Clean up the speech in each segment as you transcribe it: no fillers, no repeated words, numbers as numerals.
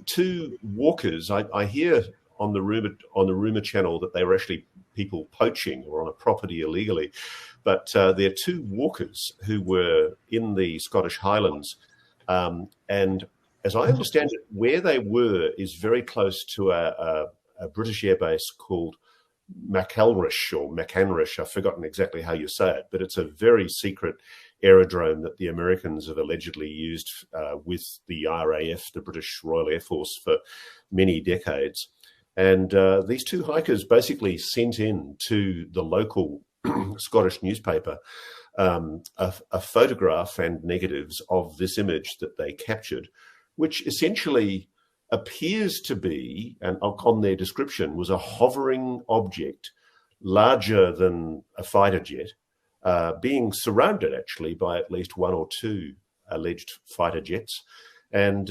two walkers. I hear on the rumor channel that they were actually people poaching or on a property illegally, but there are two walkers who were in the Scottish Highlands, and as I understand it, where they were is very close to a British airbase called McAnrish. I've forgotten exactly how you say it, but it's a very secret aerodrome that the Americans have allegedly used with the RAF, the British Royal Air Force, for many decades. And these two hikers basically sent in to the local Scottish newspaper a photograph and negatives of this image that they captured, which essentially appears to be, and on their description, was a hovering object larger than a fighter jet, being surrounded actually by at least one or two alleged fighter jets. And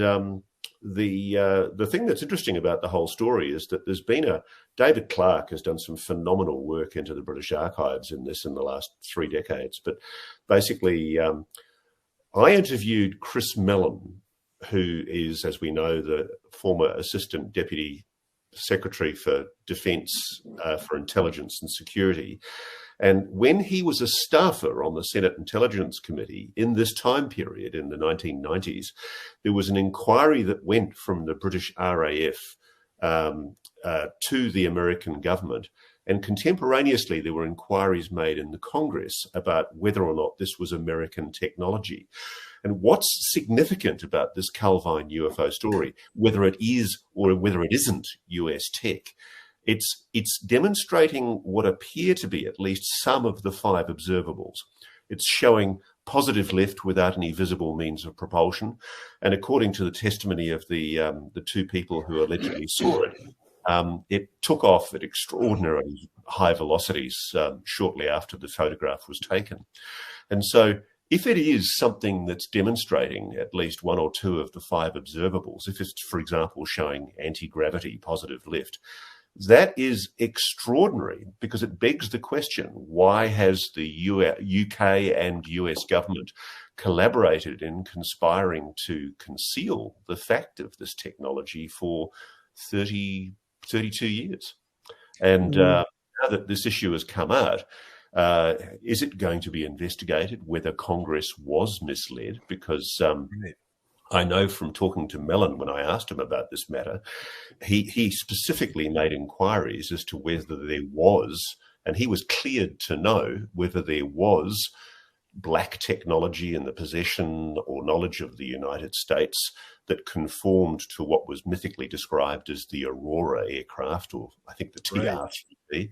the thing that's interesting about the whole story is that there's been David Clarke has done some phenomenal work into the British archives in the last 3 decades. But basically, I interviewed Chris Mellon, who is, as we know, the former Assistant Deputy Secretary for Defence for Intelligence and Security. And when he was a staffer on the Senate Intelligence Committee in this time period, in the 1990s, there was an inquiry that went from the British RAF to the American government. And contemporaneously, there were inquiries made in the Congress about whether or not this was American technology. And what's significant about this Calvine UFO story, whether it is or whether it isn't US tech, it's demonstrating what appear to be at least some of the 5 observables. It's showing positive lift without any visible means of propulsion. And according to the testimony of the 2 people who allegedly saw it, it took off at extraordinarily high velocities shortly after the photograph was taken. And so if it is something that's demonstrating at least 1 or 2 of the 5 observables, if it's, for example, showing anti-gravity positive lift, that is extraordinary because it begs the question, why has the UK and US government collaborated in conspiring to conceal the fact of this technology for 32 years? And now that this issue has come out, is it going to be investigated whether Congress was misled? Because I know from talking to Mellon when I asked him about this matter, he specifically made inquiries as to whether there was, and he was cleared to know whether there was black technology in the possession or knowledge of the United States that conformed to what was mythically described as the Aurora aircraft, or I think the TR-3B,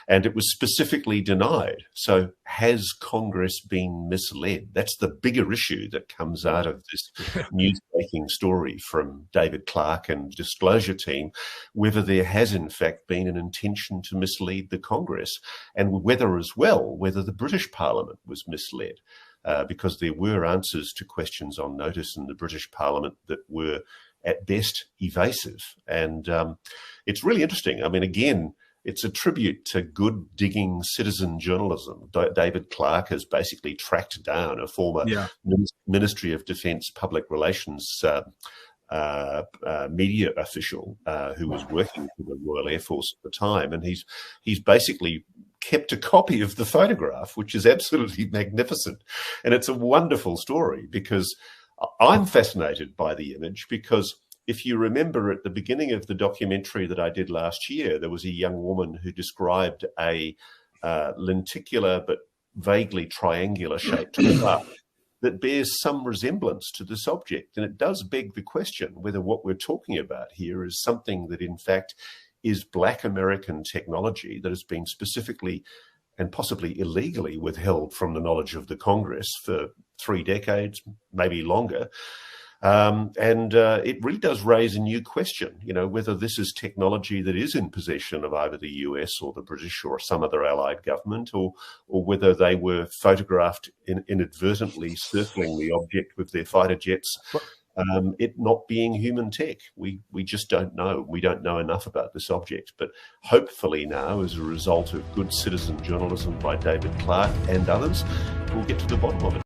and it was specifically denied. So has Congress been misled? That's the bigger issue that comes out of this news-breaking story from David Clarke and Disclosure Team, whether there has in fact been an intention to mislead the Congress, and whether the British Parliament was misled. Because there were answers to questions on notice in the British Parliament that were at best evasive. And it's really interesting. I mean, again, it's a tribute to good digging citizen journalism. David Clarke has basically tracked down a former Ministry of Defence public relations media official who was working for the Royal Air Force at the time. And he's basically kept a copy of the photograph, which is absolutely magnificent. And it's a wonderful story because I'm fascinated by the image, because if you remember at the beginning of the documentary that I did last year, there was a young woman who described a lenticular but vaguely triangular shaped craft that bears some resemblance to this object. And it does beg the question whether what we're talking about here is something that in fact is black American technology that has been specifically and possibly illegally withheld from the knowledge of the Congress for 3 decades, maybe longer. It really does raise a new question, whether this is technology that is in possession of either the US or the British or some other allied government, or whether they were photographed inadvertently circling the object with their fighter jets, it not being human tech. We just don't know. We don't know enough about this object. But hopefully now, as a result of good citizen journalism by David Clarke and others, we'll get to the bottom of it.